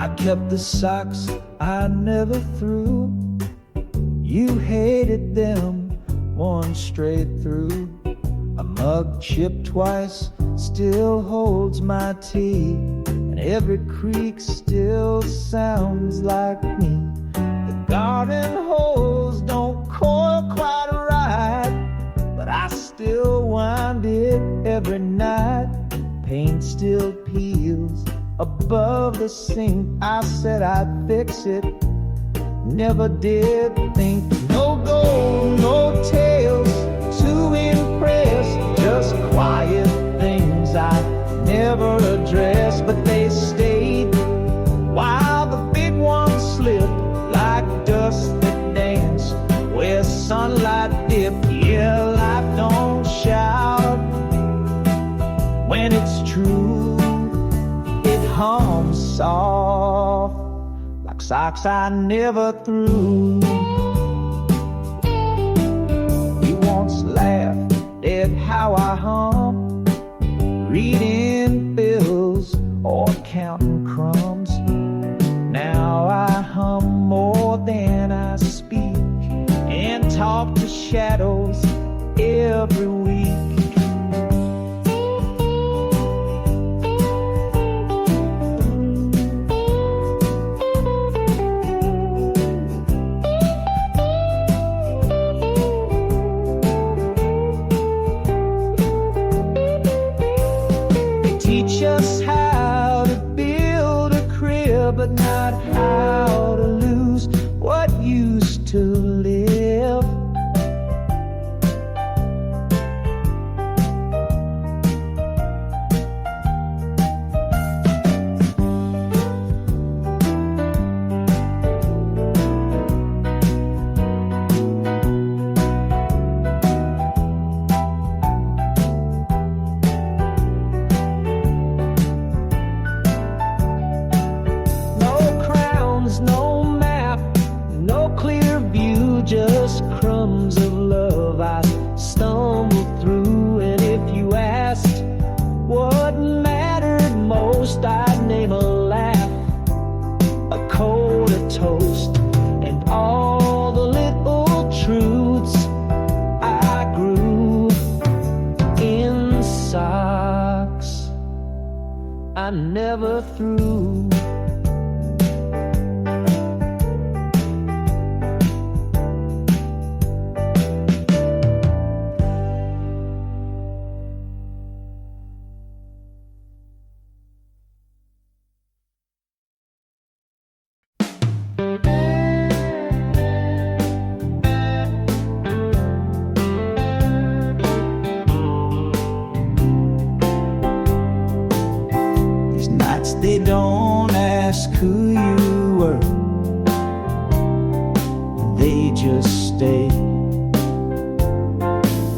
I kept the socks I never threw. You hated them, one straight through. A mug chipped twice still holds my tea, and every creak still sounds like me. The garden hose don't coil quite right, but I still wind it every night. Paint still peels above the sink. I said I'd fix it, never did think. No gold, no tales to impress, just quiet things I never addressed. But they stayed while the big ones slipped like dust that danced where sunlight dipped. Yeah, life don't shout when it's true. It hums soft like socks I never threw. We once laughed at how I hum, reading bills or counting crumbs. Now I hum more than I speak and talk to shadows every week. Teach us how to build a crib, but not how to lose what used to live. No map, no clear view, just crumbs of love I stumbled through. And if you asked what mattered most, I'd name a laugh, a cold, a toast, and all the little truths I grew in socks I never threw. They don't ask who you were, they just stay.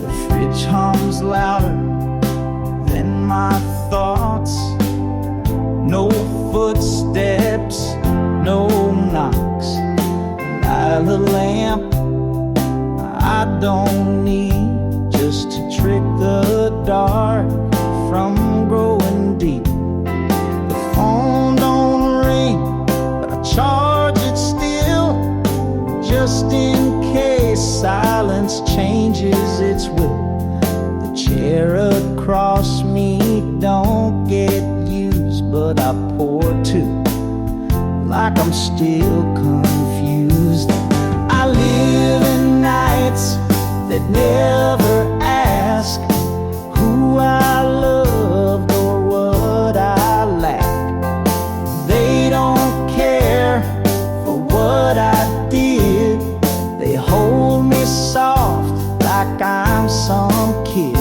The fridge hums louder than my thoughts. No footsteps, no knocks. Light the lamp I don't need, just to trick the dark from growing deep. Phone don't ring, but I charge it still, just in case silence changes its will. The chair across me don't get used, but I pour too, like I'm still confused. I live in nights that never ask who I loved or what I lack. They don't care for what I did, they hold me soft like I'm some kid.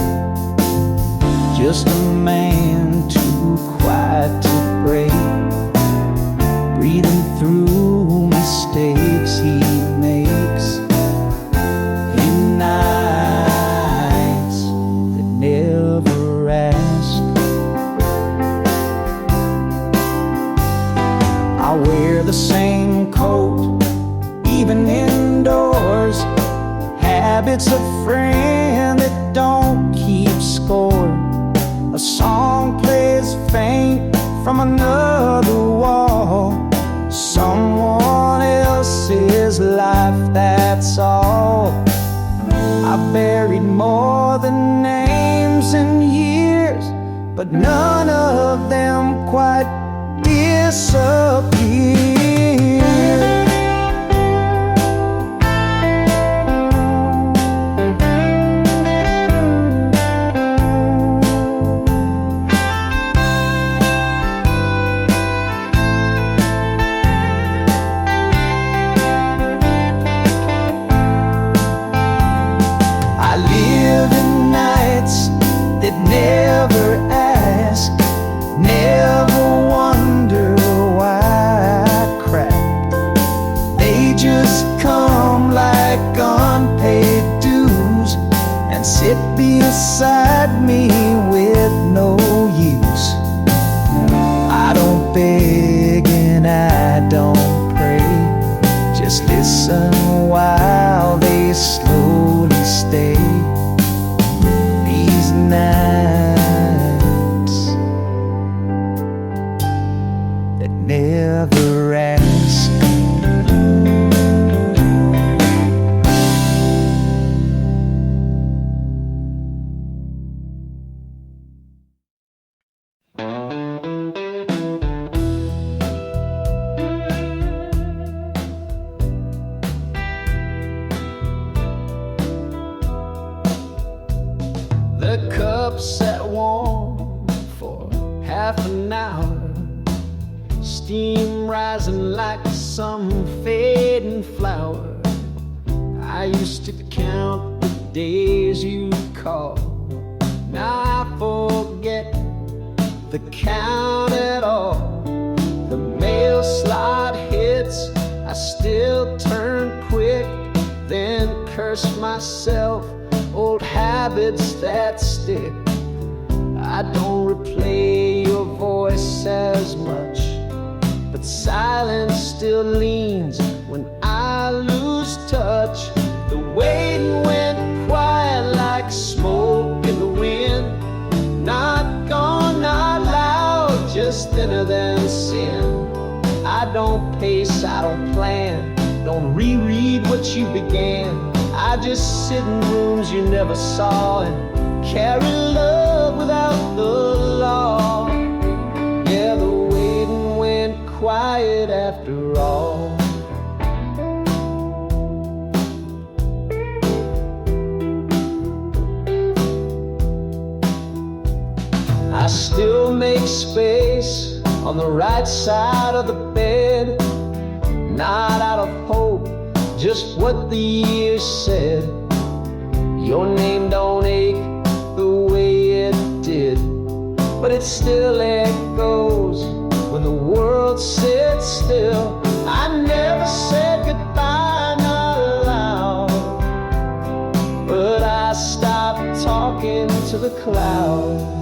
Just a man too quiet to break, breathing through mistakes he makes in nights that never ask. I wear the same coat even indoors, habits of friend that don't keep score. A song plays faint from another wall, that's all. I buried more than names and years, but none of them quite disappeared. Never ask, never wonder why I cracked. They just come like unpaid dues and sit beside me with no use. I don't beg and I don't pray, just listen while they slowly stay. These nights that never ask. The cup sat warm for half an hour, steam rising like some fading flower. I used to count the days you'd call. Now I forget the count at all. The mail slot hits, I still turn quick, then curse myself. Old habits that stick. I don't replay your voice as much, but silence still leans when I lose touch. The waiting went quiet like smoke in the wind. Not gone, not loud, just thinner than sin. I don't pace, I don't plan, don't reread what you began. I just sit in rooms you never saw and carry love without the law. Yeah, the waiting went quiet after all. I still make space on the right side of the bed, not out of hope, just what the years said. Your name don't ache the way it did, but it still echoes when the world sits still. I never said goodbye, not loud, but I stopped talking to the clouds.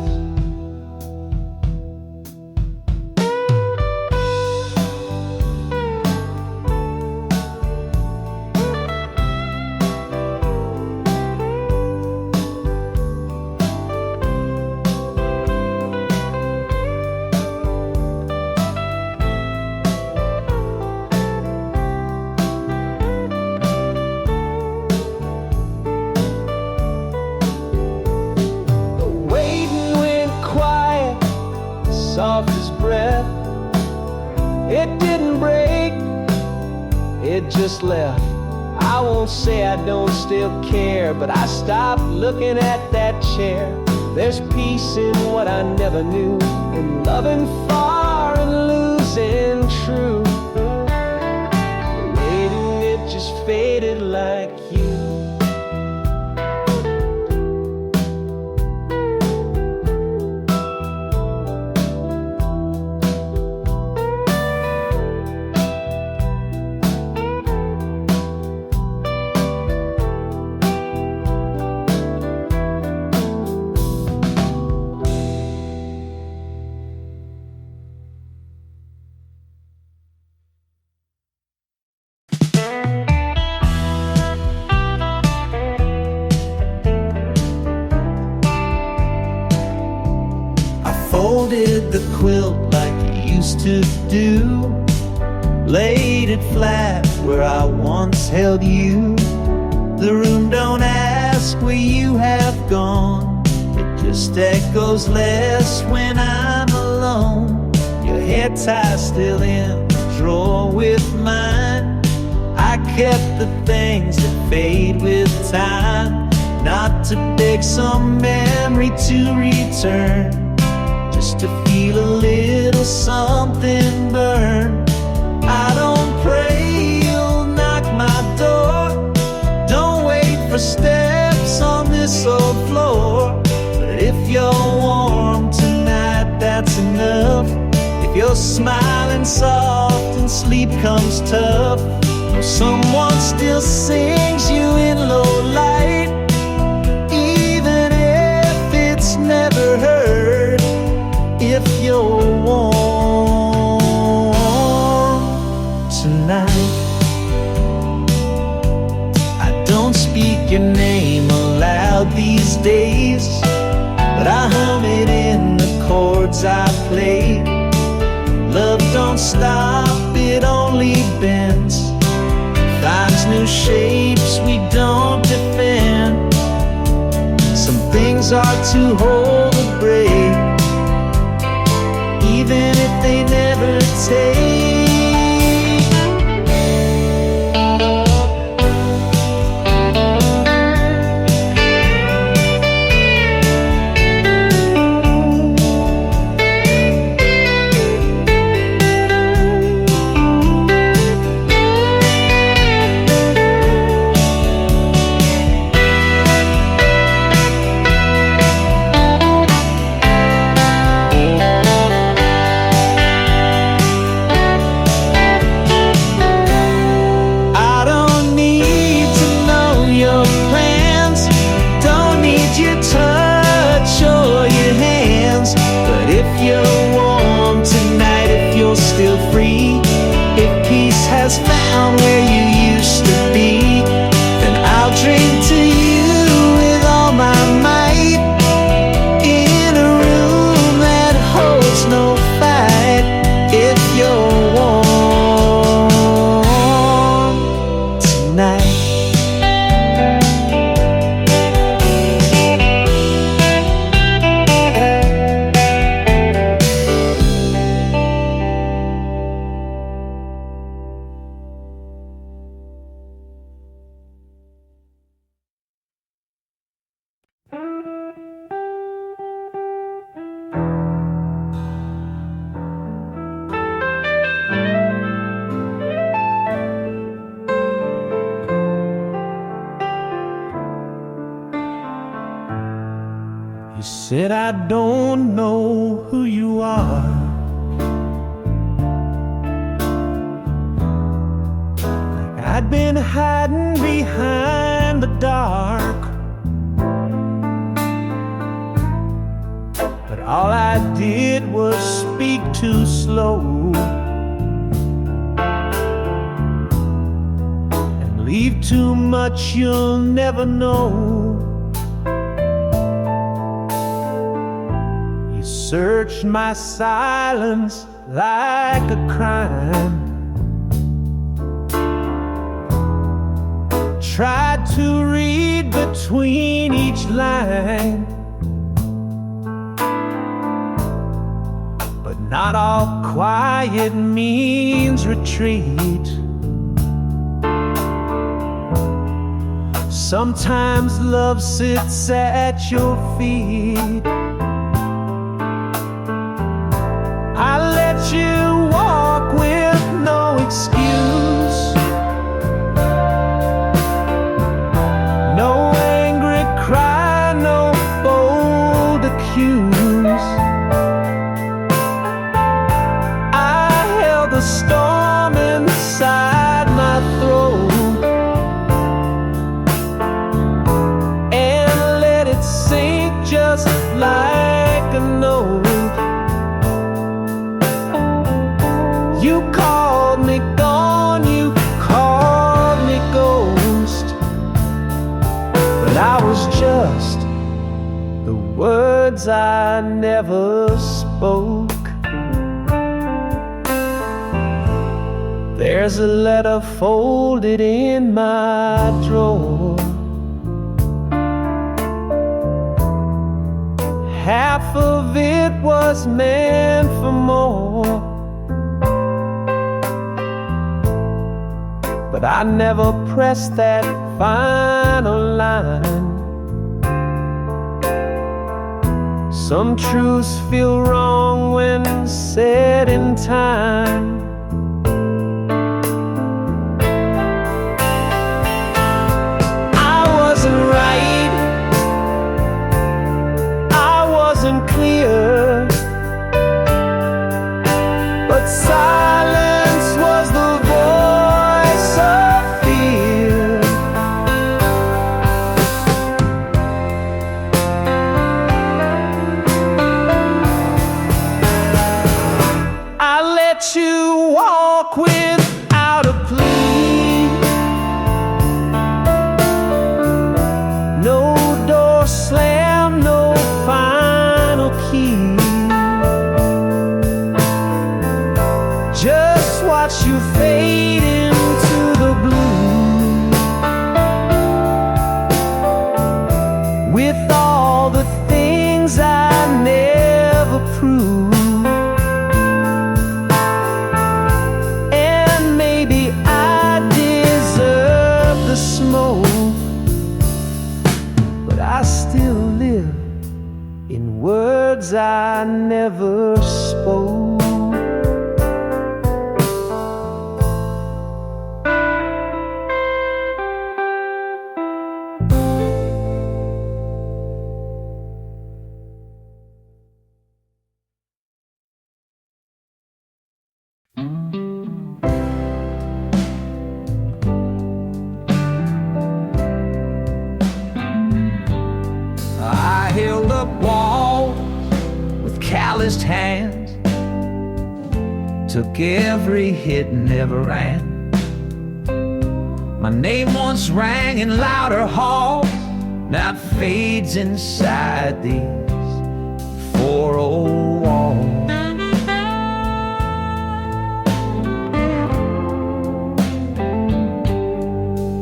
Soft as breath, it didn't break, it just left. I won't say I don't still care, but I stopped looking at that chair. There's peace in what I never knew, in loving far and losing true. Waiting, it just faded like you. Folded the quilt like you used to do, laid it flat where I once held you. The room don't ask where you have gone. It just echoes less when I'm alone. Your hair tie still in the drawer with mine. I kept the things that fade with time, not to beg some memory to return, just to feel a little something burn. I don't pray you'll knock my door, don't wait for steps on this old floor. But if you're warm tonight, that's enough. If you're smiling soft and sleep comes tough, or someone still sings you in low light, even if it's never heard. If you're warm tonight, I don't speak your name aloud these days, but I hum it in the chords I play. Love don't stop, it only bends, finds new shapes we don't defend. Some things are too whole to break, even if they never take. Has found where you used to be, then I'll drink to you with all my might, in a room that holds no fight. If you're warm tonight. You said I don't know who you are, like I'd been hiding behind the dark. But all I did was speak too slow and leave too much you'll never know. Searched my silence like a crime, tried to read between each line, but not all quiet means retreat. Sometimes love sits at your feet. I let you walk with no excuse, no angry cry, no bold accuse. I held the storm inside my throat and let it sink just like a note. You called me gone, you called me ghost, but I was just the words I never spoke. There's a letter folded in my drawer, half of it was meant for more. But I never pressed that final line. Some truths feel wrong when said in time. I wasn't right, I wasn't clear, but silence was the voice of fear. I let you walk without a plea. No door slam, no final key. Just watch you fade into the blue, with all the things I never proved. And maybe I deserve the smoke, but I still live in words I never spoke. I held up walls with calloused hands, took every hit, never ran. My name once rang in louder halls, now it fades inside these four old walls.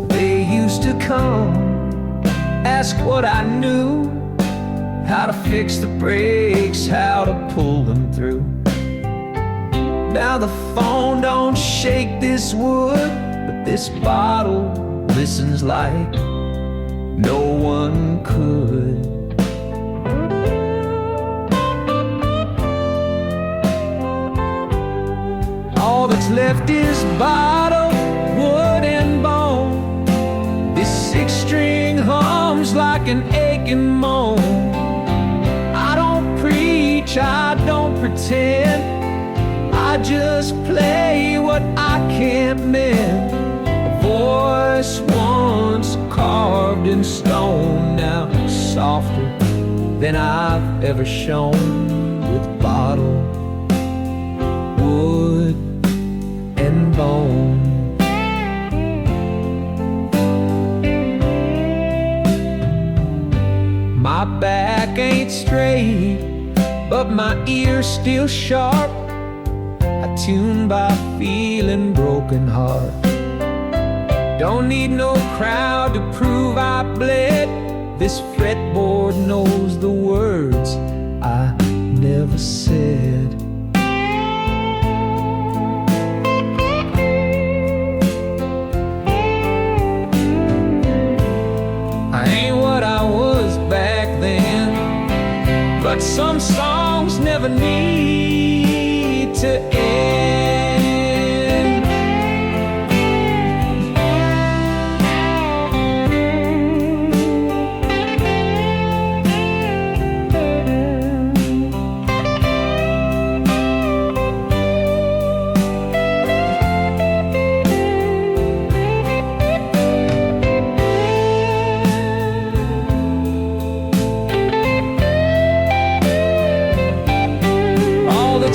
They used to come, ask what I knew, how to fix the brakes, how to pull them through. Now the phone don't shake this wood, but this bottle listens like no one could. All that's left is bottle, wood and bone. This six-string hums like an aching moan. I don't preach, I don't pretend, I just play what I can't mend. A voice once carved in stone, now softer than I've ever shown. With bottle, wood and bone. My back ain't straight, but my ear's still sharp. I tune by feeling broken heart. Don't need no crowd to prove I bled. This fretboard knows the words I never said. I ain't what I was back then, but some songs never need to end.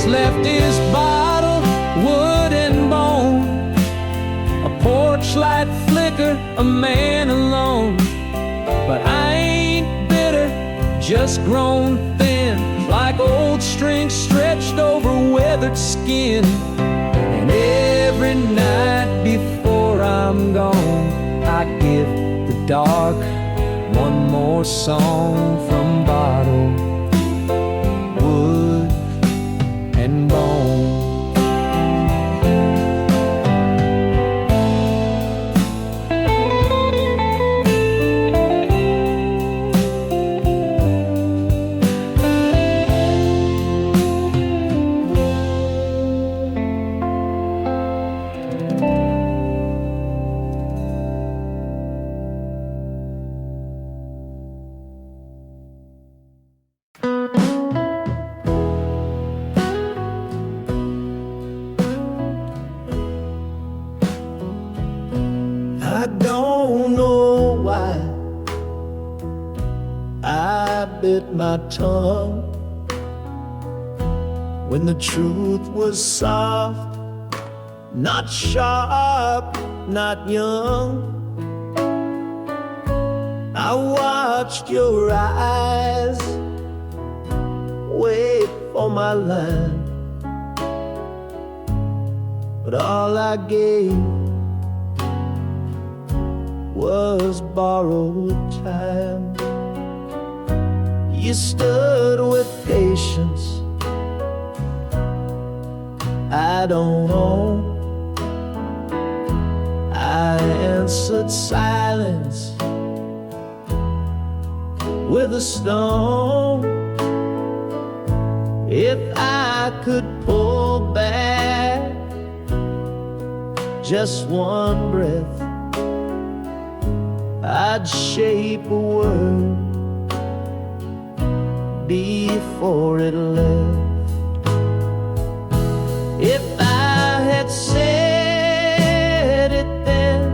Left is bottle, wood and bone. A porch light flicker, a man alone. But I ain't bitter, just grown thin, like old string stretched over weathered skin. And every night before I'm gone, I give the dark one more song from bottle, I don't know why I bit my tongue when the truth was soft, not sharp, not young. I watched your eyes wait for my line, but all I gave was borrowed time. You stood with patience I don't know. I answered silence with a stone. If I could pull back just one breath, I'd shape a word before it left. If I had said it then,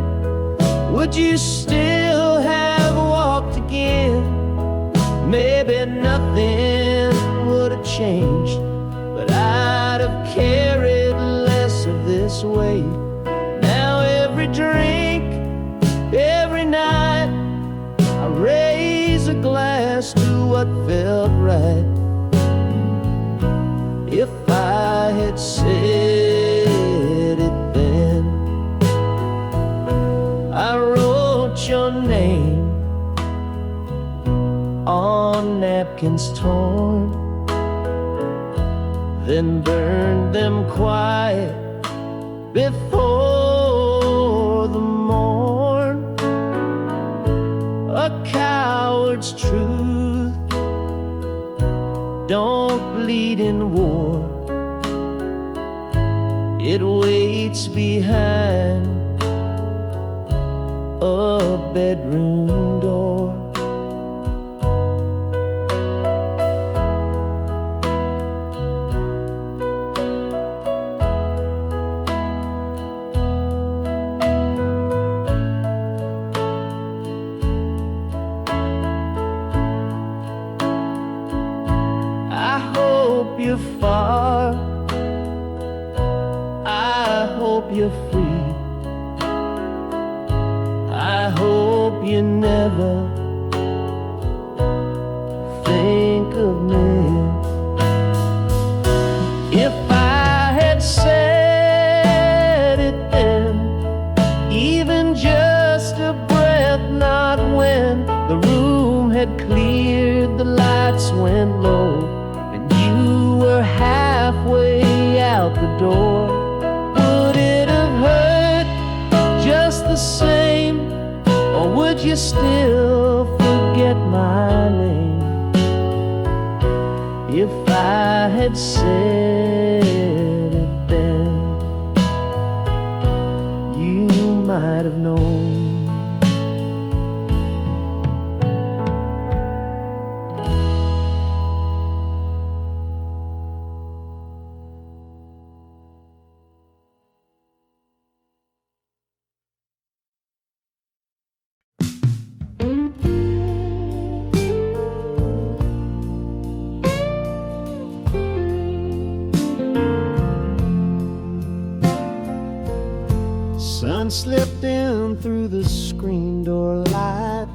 would you still have walked again? Maybe nothing would have changed, but I'd have carried less of this weight. Now every drink, every night, I raise a glass to what felt right. If I had said it then, I wrote your name on napkins torn, then burned them quiet before the morn. A coward's truth don't bleed in war. It waits behind a bedroom door. You're far, I hope you're free. I hope you never think of me. If I had said it then, even just a breath, not when the room had cleared, the lights went low, halfway out the door, would it have hurt just the same, or would you still forget my name? If I had said it then, you might have known. Sun slipped in through the screen door light.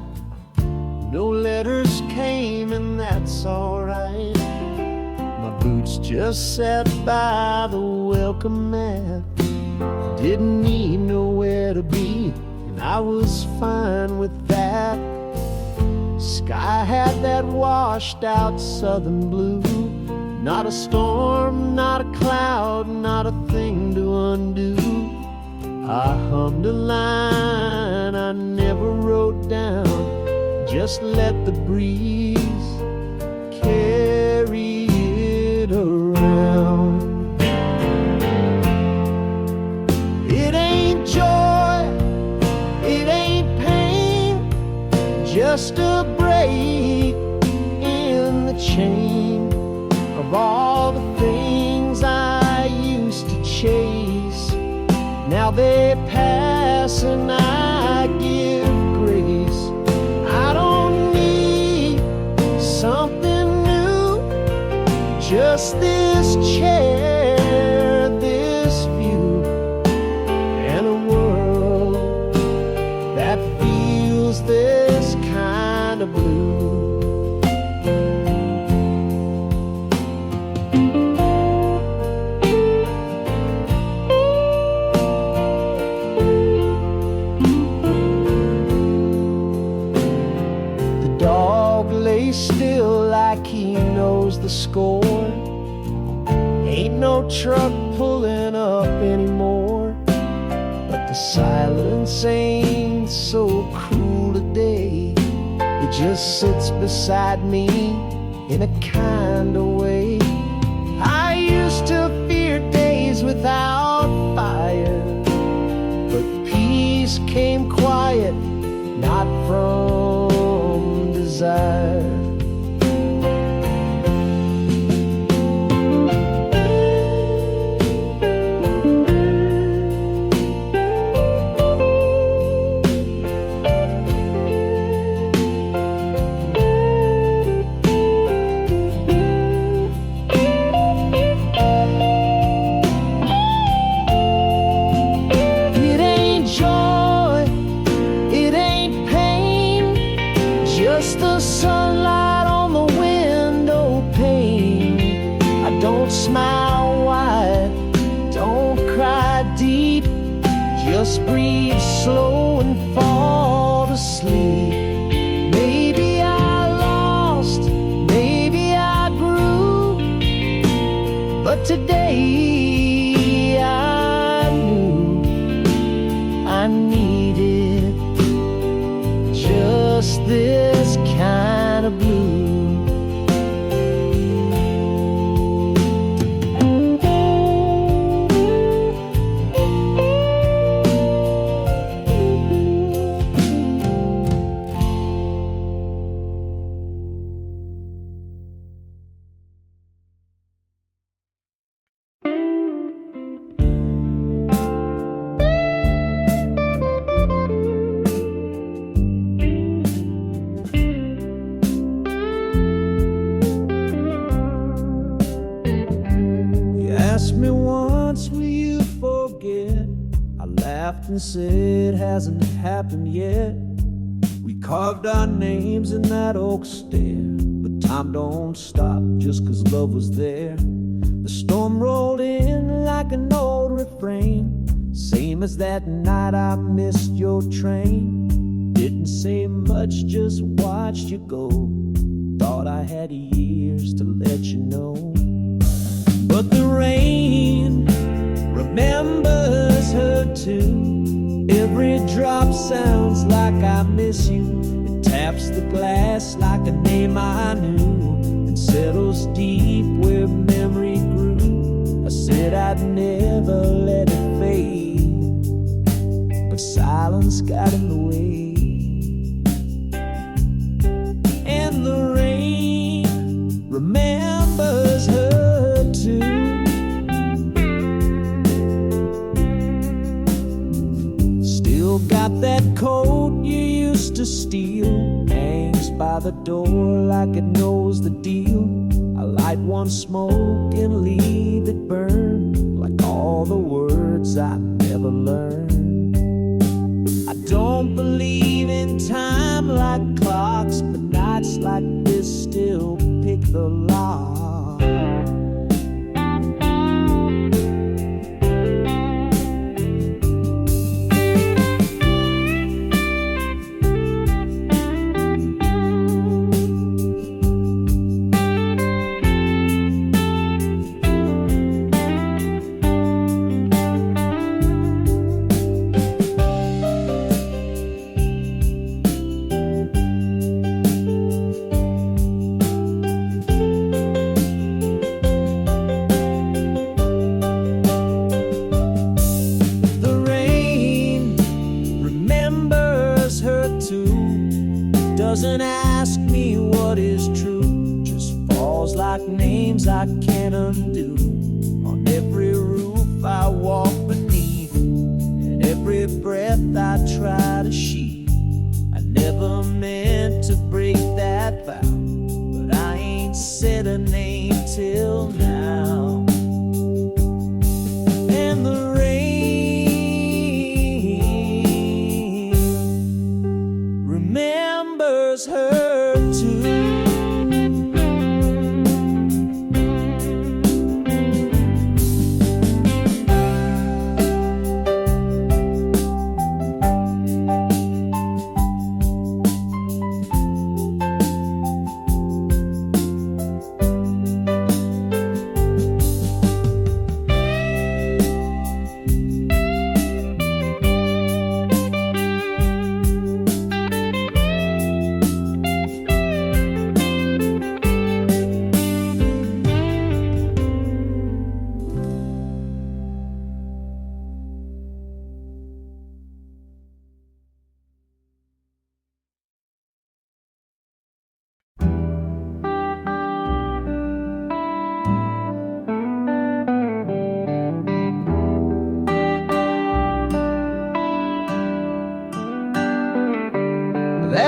No letters came, and that's alright. My boots just sat by the welcome mat. Didn't need nowhere to be, and I was fine with that. Sky had that washed out southern blue. Not a storm, not a cloud, not a thing to undo. I hummed a line I never wrote down, just let the breeze carry it around. It ain't joy, it ain't pain, just a break in the chain of all the things I used to chase. Now they pass grass and I give grace. I don't need something new, just this chair, this view, and a world that feels this kind of blue. Still like he knows the score. Ain't no truck pulling up anymore, but the silence ain't so cruel today. It just sits beside me in a kind of way. I used to fear days without fire, but peace came quiet, not from desire. Just the sunlight on the window pane. I don't smile wide, don't cry deep, just breathe slow and fall to sleep. Maybe I lost, maybe I grew, but today I knew I needed just this kind of blue. Asked me once, will you forget? I laughed and said, hasn't happened yet. We carved our names in that oak stair, but time don't stop just 'cause love was there. The storm rolled in like an old refrain, same as that night I missed your train. Didn't say much, just watched you go. Thought I had years to let you know. But the rain remembers her too. Every drop sounds like I miss you. It taps the glass like a name I knew, and settles deep where memory grew. I said I'd never let it fade, but silence got in the way. And the rain remembers her too. Still got that coat you used to steal, hangs by the door like it knows the deal. I light one smoke and leave it burn, like all the words I never learned. I don't believe in time like clocks, but nights like this still pick the lock.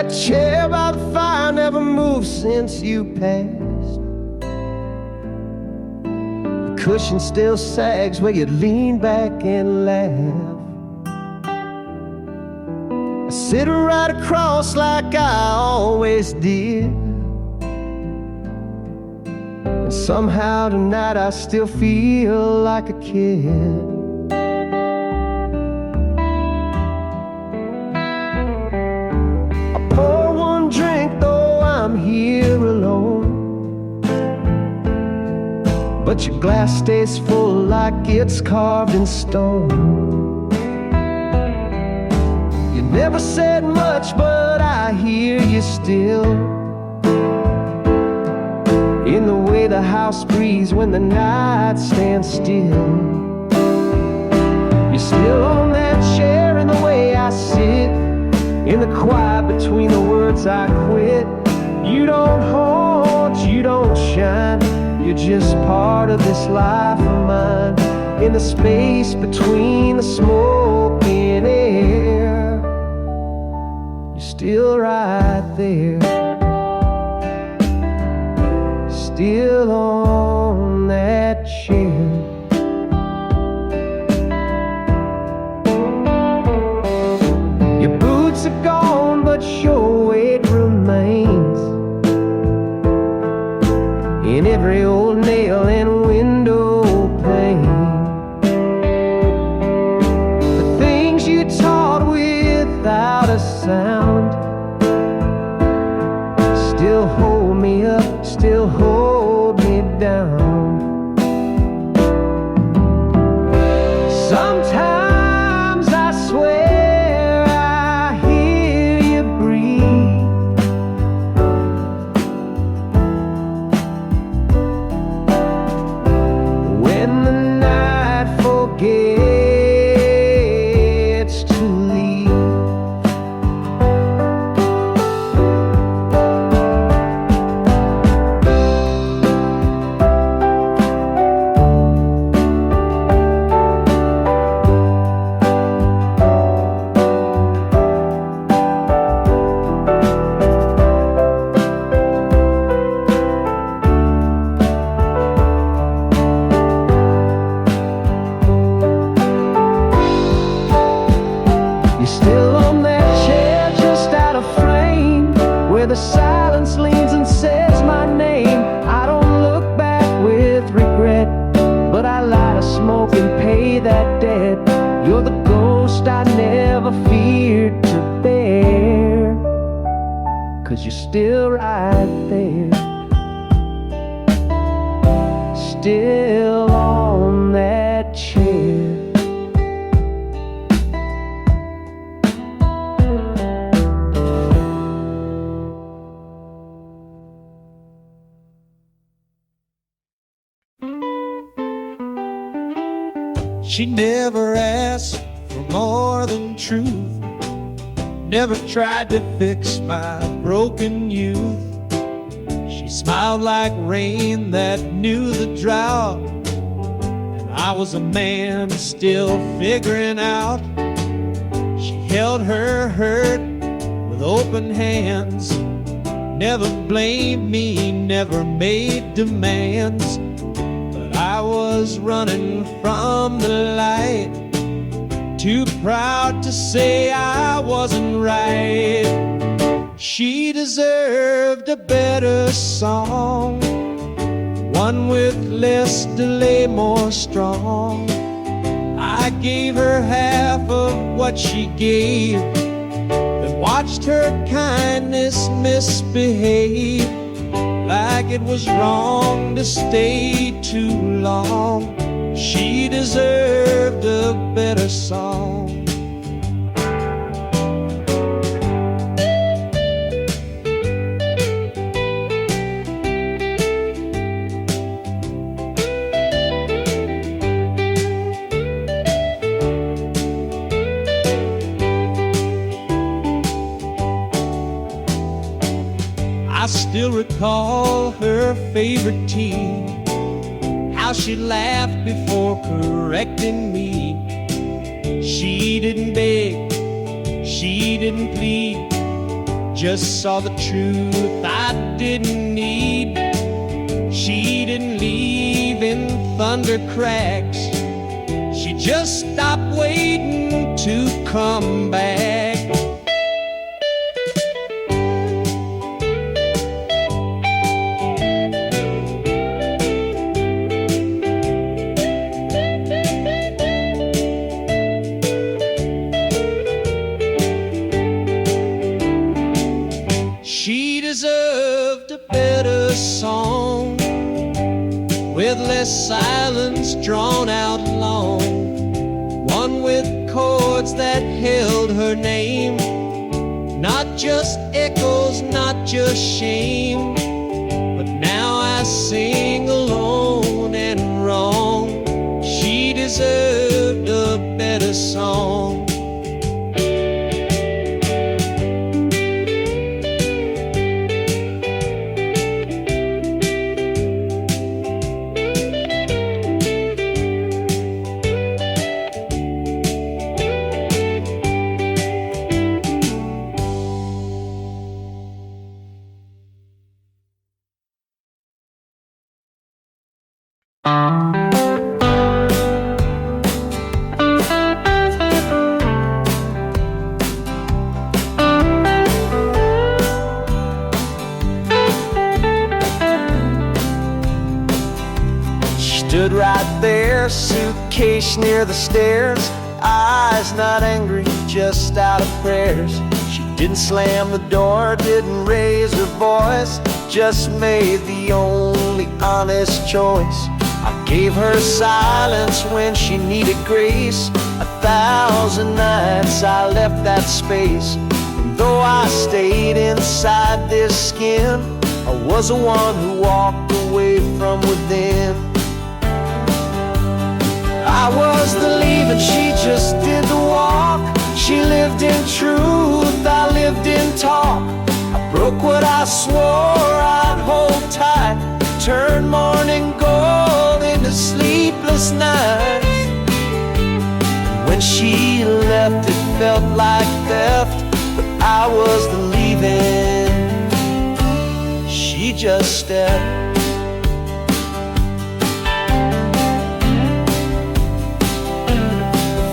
That chair by the fire never moved since you passed. The cushion still sags where you lean back and laugh. I sit right across like I always did. And somehow tonight I still feel like a kid. I'm here alone, but your glass stays full like it's carved in stone. You never said much, but I hear you still, in the way the house breathes when the night stands still. You're still on that chair in the way I sit, in the quiet between the words I quit. You don't haunt, you don't shine, you're just part of this life of mine. In the space between the smoke and air, you're still right there, still on that chair. Your boots are gone, but your weight remains in every old nail and window pane. The things you taught without a sound still hold me up, still hold me down. Sometimes I swear I hear you breathe. When the night forgets to leave. You're still on that chair just out of frame, where the silence leans and says my name. I don't look back with regret, but I light a smoke and pay that debt. You're the ghost I never feared to bear, 'cause you're still right there, still on that chair. She never asked for more than truth, never tried to fix my broken youth. She smiled like rain that knew the drought, and I was a man still figuring out. She held her hurt with open hands, never blamed me, never made demands. I was running from the light, too proud to say I wasn't right. She deserved a better song, one with less delay, more strong. I gave her half of what she gave, then watched her kindness misbehave, like it was wrong to stay too long. She deserved a better song. I still recall her favorite tea, how she laughed before correcting me. She didn't beg, she didn't plead, just saw the truth I didn't need. She didn't leave in thunder cracks. She just stopped waiting to come back. She deserved a better song, with less silence drawn out long, one with chords that held her name, not just echoes, not just shame. But now I sing alone and wrong. She deserved a better song. Stood right there, suitcase near the stairs, eyes not angry, just out of prayers. She didn't slam the door, didn't raise her voice, just made the only honest choice. I gave her silence when she needed grace. 1,000 nights I left that space, and though I stayed inside this skin, I was the one who walked away from within. I was the leaving, she just did the walk. She lived in truth, I lived in talk. I broke what I swore I'd hold tight, turned morning gold into sleepless nights. When she left, it felt like theft, but I was the leaving. She just stepped.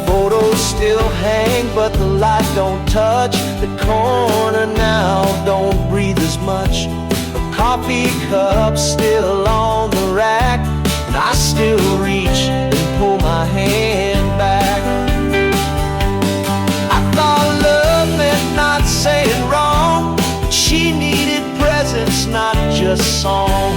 Photos still hang, but the light don't touch the corner now, don't breathe as much. The coffee cup still on the rack, and I still reach and pull my hand back. I thought love meant not saying wrong, but she needed presence, not just song.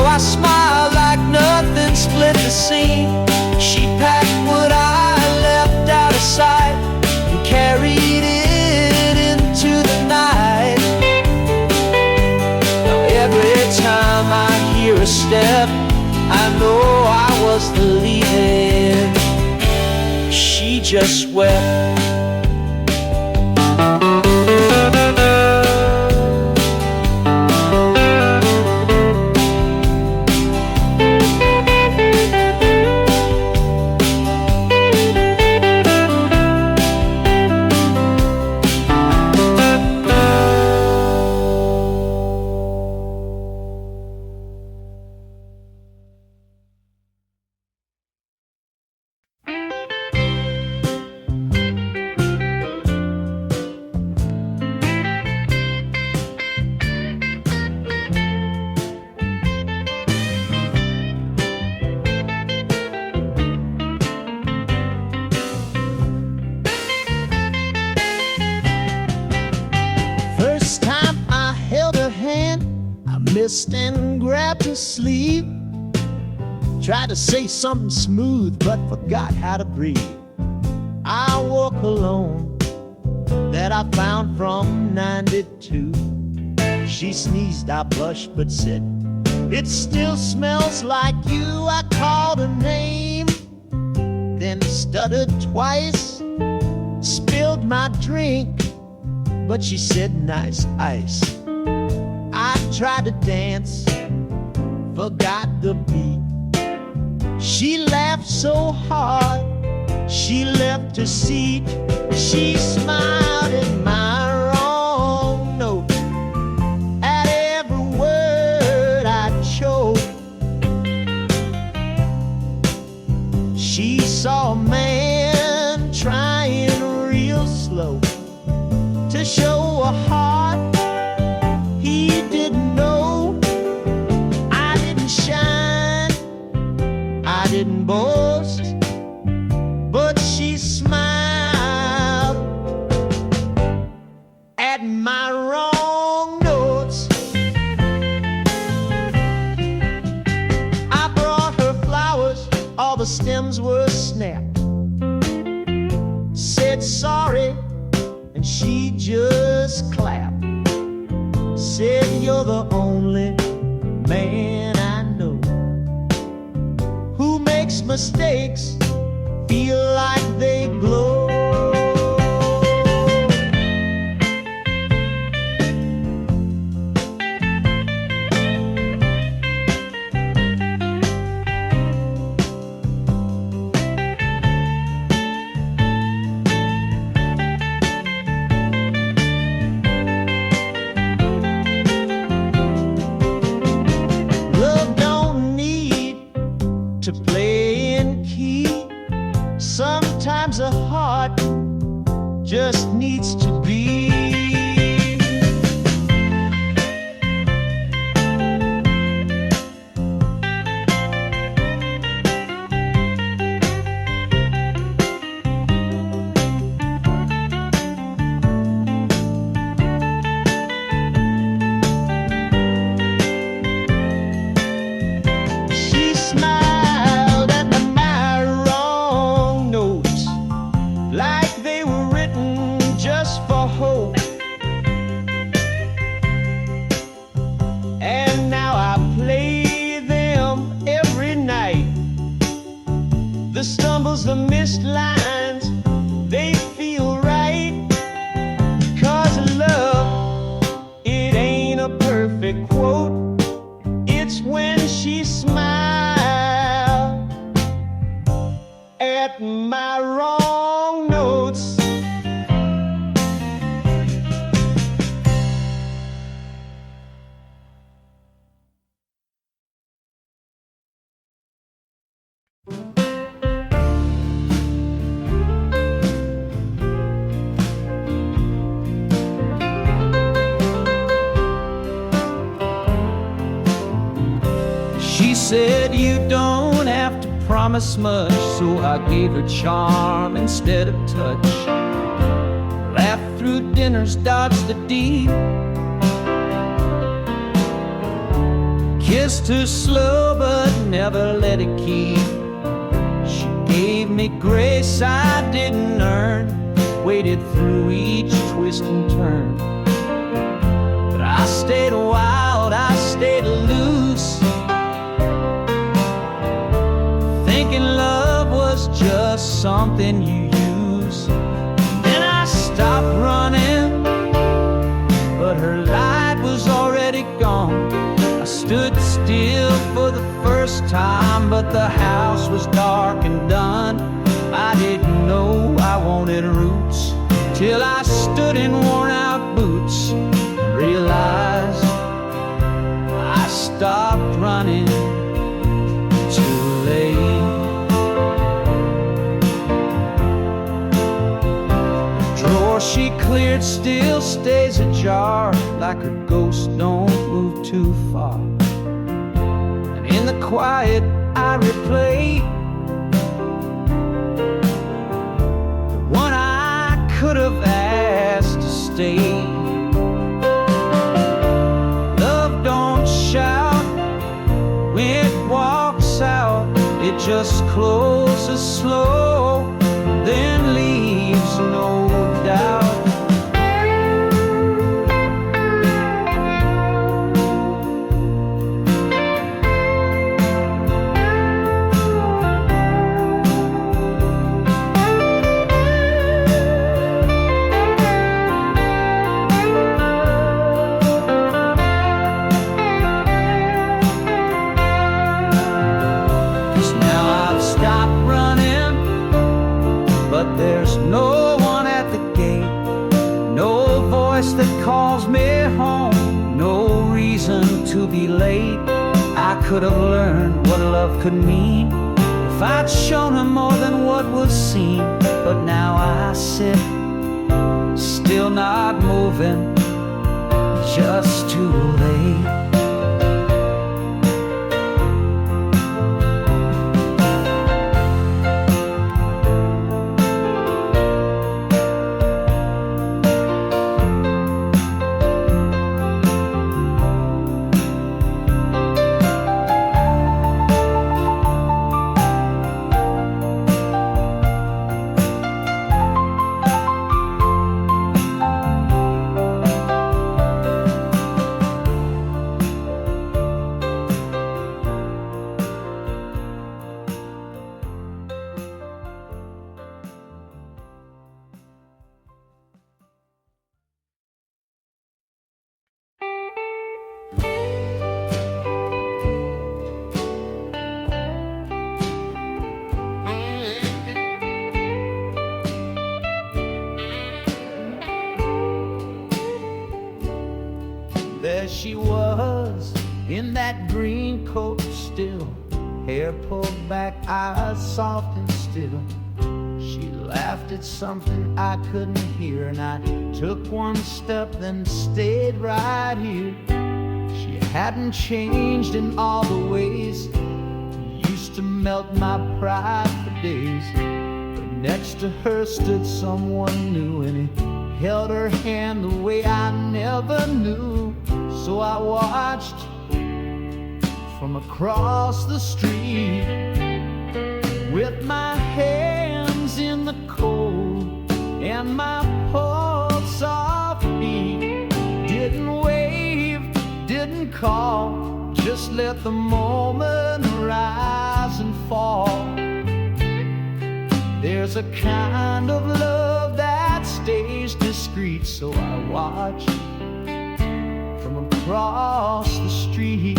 I smiled like nothing split the scene. She packed what I left out of sight and carried it into the night. Now every time I hear a step, I know I was the leaving. She just wept. Missed and grabbed her sleeve. Tried to say something smooth, but forgot how to breathe. I walk alone, that I found from 92. She sneezed, I blushed, but said, "It still smells like you." I called her name, then stuttered twice, spilled my drink, but she said nice ice. I tried to dance, forgot the beat. She laughed so hard, she left her seat. She smiled at my wrong note, at every word I chose. She saw a man trying real slow to show a heart he didn't know. I didn't shine, I didn't boast, but she smiled at my wrong notes. I brought her flowers, all the stems were snapped. Said sorry, and she just clapped. Said you're the only man I know who makes mistakes feel like they glow. Love don't need to play in key. Sometimes a heart just needs to be. She smiled at my wrong notes, like they were written just for hope. And now I play them every night. The stumbles, the missed lines, they feel right. 'Cause love, it ain't a perfect quote. It's when she smiled at my wrong notes. She said you don't have to promise much, so I gave her charm instead of touch. Laughed through dinners, dodged the deed, kissed her slow but never let it keep. She gave me grace I didn't earn, waded through each twist and turn. But I stayed wild, I stayed loose, thinking love was just something you use. Then I stopped running, but her light was already gone. I stood still for the first time, but the house was dark and done. I didn't know I wanted roots till I stood in worn out boots and realized I stopped running too late. Drawer she cleared still stays ajar, like her ghost don't move too far. And in the quiet I replay the one I could have asked to stay. Love don't shout when it walks out, it just closes slow, then leaves no doubt. to be late. I could have learned what love could mean if I'd shown her more than what was seen. But now I sit, still not moving, just too late. There she was in that green coat still, hair pulled back, eyes soft and still. She laughed at something I couldn't hear, and I took one step then stayed right here. She hadn't changed in all the ways used to melt my pride for days. But next to her stood someone new, and he held her hand the way I never knew. So I watched from across the street with my hands in the cold and my pulse off beat. Didn't wave, didn't call, just let the moment rise and fall. There's a kind of love that stays discreet, so I watched from across the street.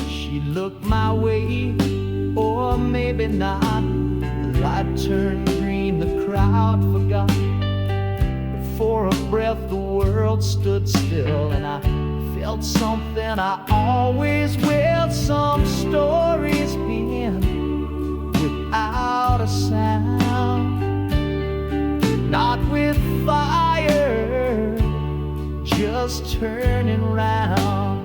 She looked my way, or maybe not. The light turned green, the crowd forgot. But for a breath the world stood still, and I felt something I always will. Some stories end without a sound, not with fire, just turning round.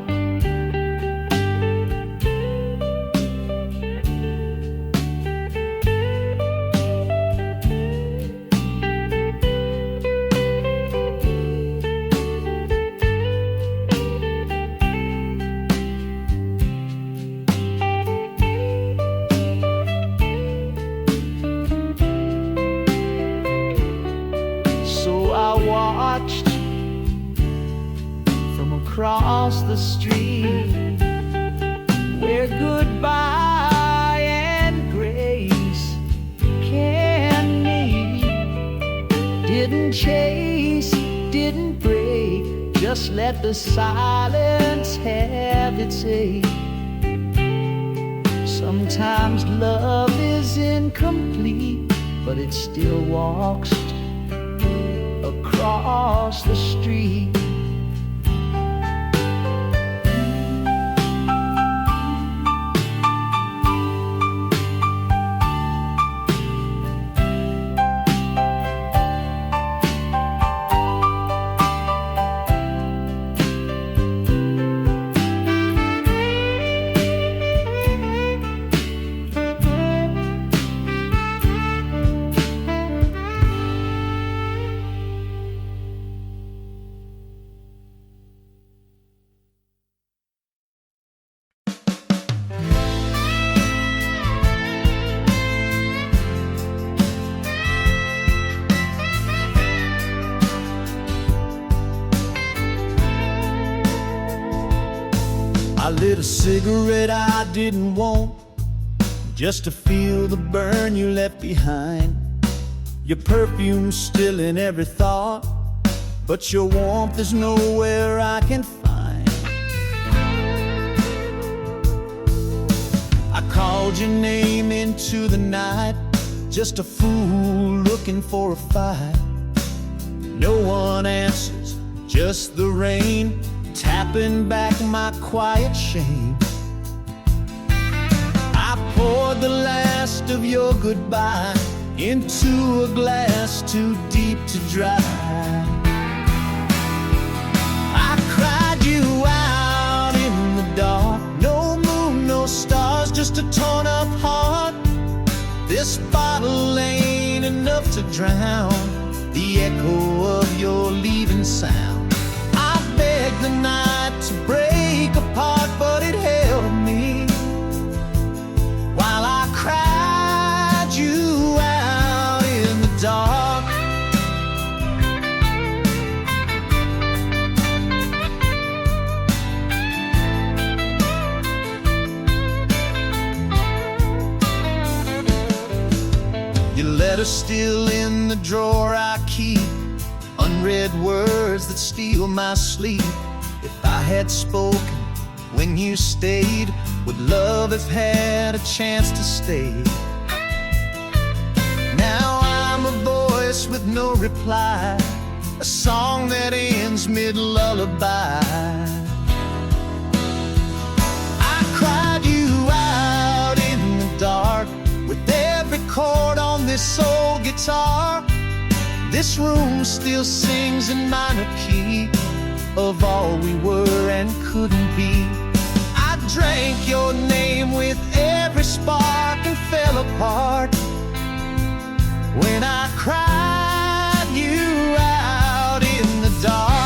Across the street, where goodbye and grace can meet. Didn't chase, didn't break, just let the silence have its say. Sometimes love is incomplete, but it still walks across the street. I lit a cigarette I didn't want, just to feel the burn you left behind. Your perfume's still in every thought, but your warmth is nowhere I can find. I called your name into the night, just a fool looking for a fight. No one answers, just the rain tapping back my quiet shame. I poured the last of your goodbye into a glass too deep to dry. I cried you out in the dark. No moon, no stars, just a torn up heart. This bottle ain't enough to drown the echo of your leaving sound. I begged the night to break apart, but it held me while I cried you out in the dark. Your letter still in the drawer I keep, unread words that steal my sleep. If I had spoken when you stayed, would love have had a chance to stay? Now I'm a voice with no reply, a song that ends mid-lullaby. I cried you out in the dark with every chord on this old guitar. This room still sings in minor key of all we were and couldn't be. I drank your name with every spark and fell apart when I cried you out in the dark.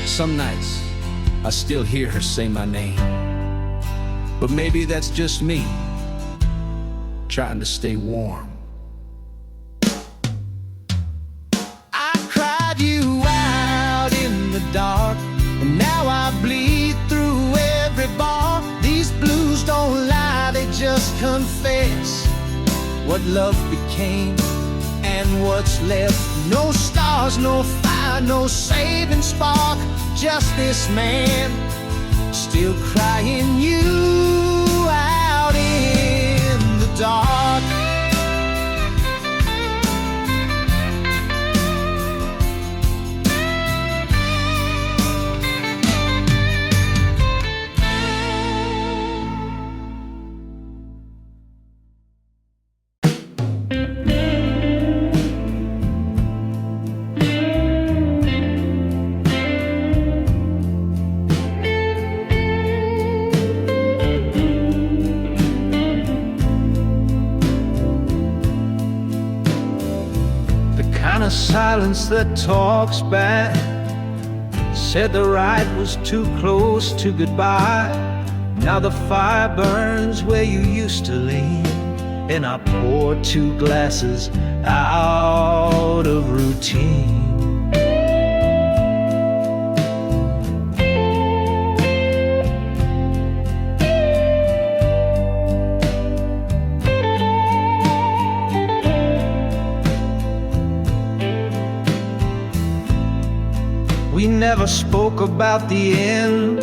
Some nights, I still hear her say my name. But maybe that's just me, trying to stay warm. I cried you out in the dark, and now I bleed through every bar. These blues don't lie, they just confess what love became and what's left. No stars, no fire, no saving spark, just this man still crying you out in the dark. Silence that talks back said the ride was too close to goodbye. Now the fire burns where you used to lean, and I pour 2 glasses out of routine. We never spoke about the end,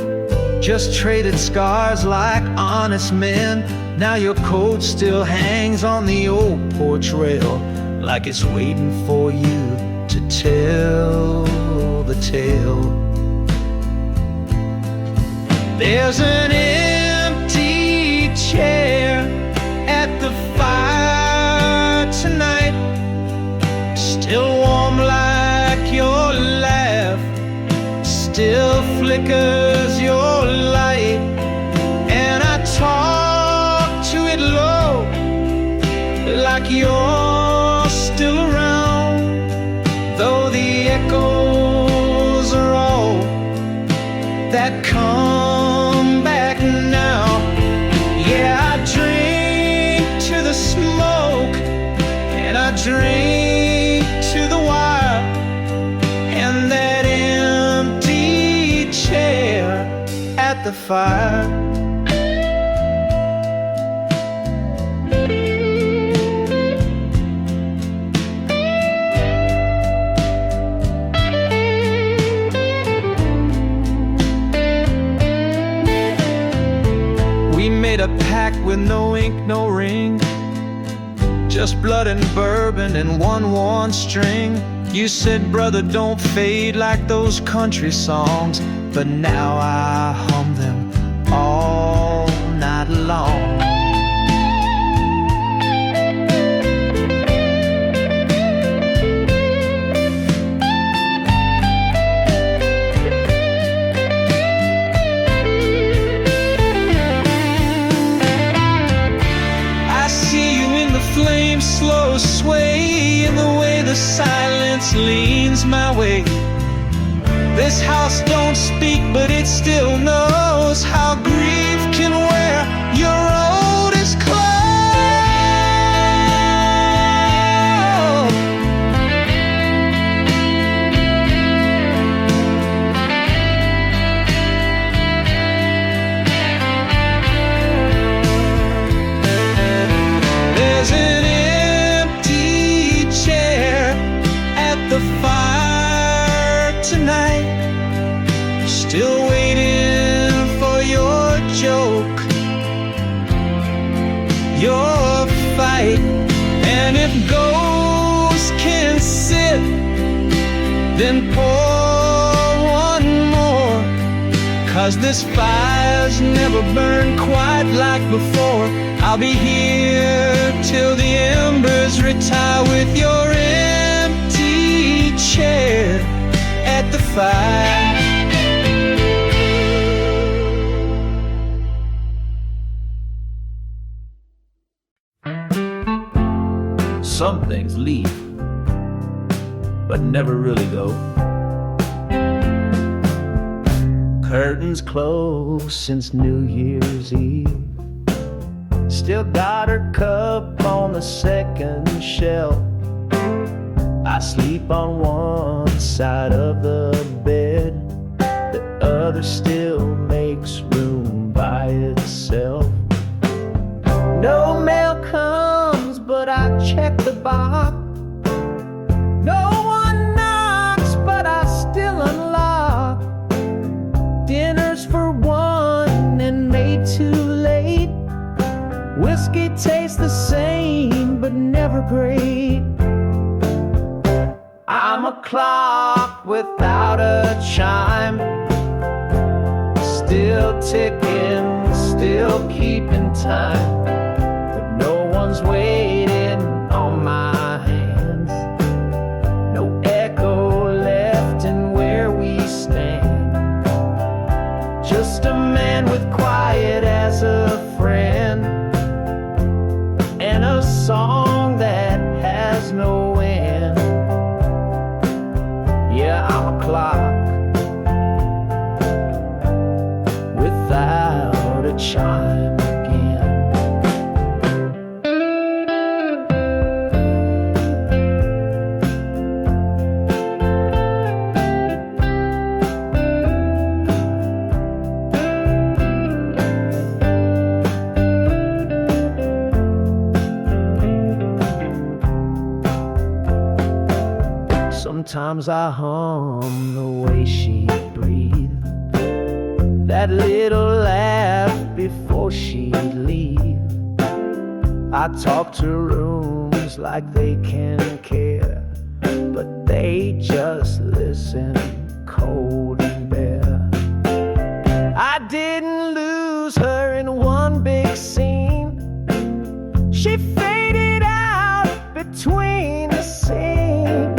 just traded scars like honest men. Now your coat still hangs on the old porch rail, like it's waiting for you to tell the tale. There's an empty chair at the fire tonight, still warm like your laugh, still flickers your light. And I talk to it low, like you're still around, though the echoes are all that come back now. Yeah, I drink to the smoke, and I drink to the wire, and that empty chair at the fire. made a pact with no ink, no ring, just blood and bourbon and one worn string. You said, brother, don't fade like those country songs, but now I hum them all night long. Flames slow sway in the way the silence leans my way. This house don't speak, but it still knows how grief can wear your oldest clothes. There's an empty chair at the fire tonight, still waiting for your joke, your fight. And if ghosts can sit, then pour one more, 'cause this fire's never burned quite like before. I'll be here till the embers retire with your empty chair at the fire. Some things leave, but never really go. Curtains closed since New Year's Eve. Still got her cup on the second shelf. I sleep on one side of the bed, the other still makes room by itself. No mail comes, but I check the box. No one knocks, but I still unlock. Dinner's for one and made too late. Whiskey tastes the same, but never great. I'm a clock without a chime, still ticking, still keeping time. But no one's waiting on my hands. No echo left in where we stand. Just a man with quiet as a friend, and a song that has no end. Yeah, I'm a clock without a chime again. Sometimes I hum the way she breathed, that little laugh before she'd leave. I talk to rooms like they can care, but they just listen cold and bare. I didn't lose her in one big scene. She faded out between the scenes.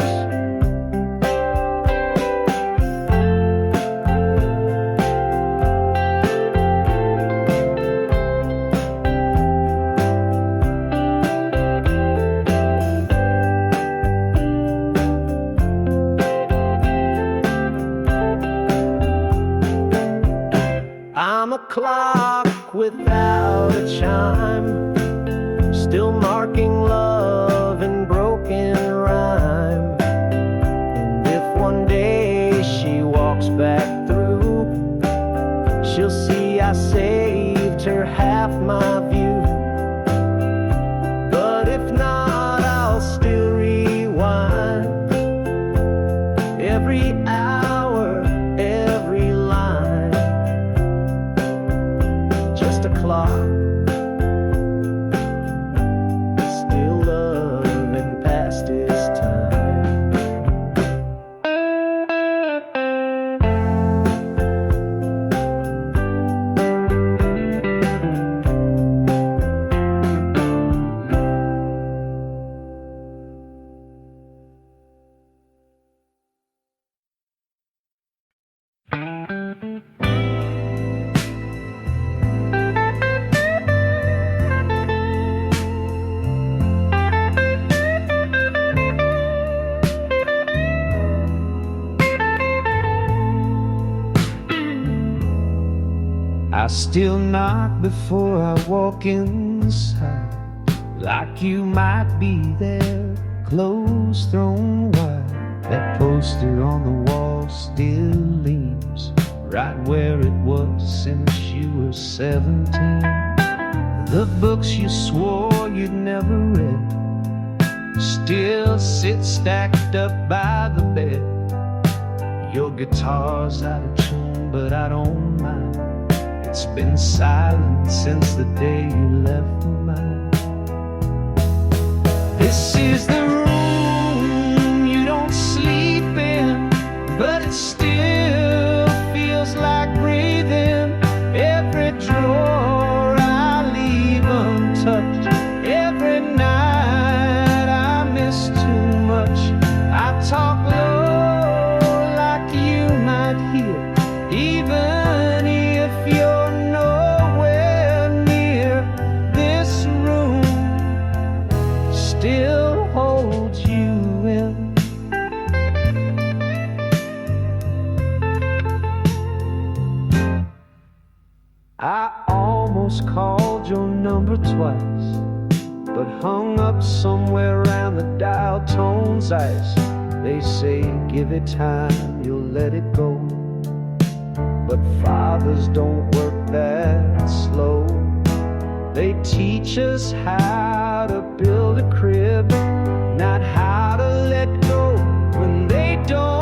I'm a clock without a chime, still marking love in broken rhyme. And if one day she walks back through, she'll see I saved her half my view. But if not, I'll still rewind every hour, every line. Just a clock I still knock before I walk inside, like you might be there, clothes thrown wide. That poster on the wall still leans right where it was since you were 17. The books you swore you'd never read still sit stacked up by the bed. Your guitar's out of tune, but I don't mind. It's been silent since the day you left mine. This is the room you don't sleep in, but it still feels like breathing. Every drawer I leave untouched, every night I miss too much. I talk low like you might hear, even if you're still holds you in. I almost called your number twice, but hung up somewhere around the dial tone's ice. They say give it time, you'll let it go, but fathers don't work that slow. They teach us how to build a crib, not how to let go when they don't.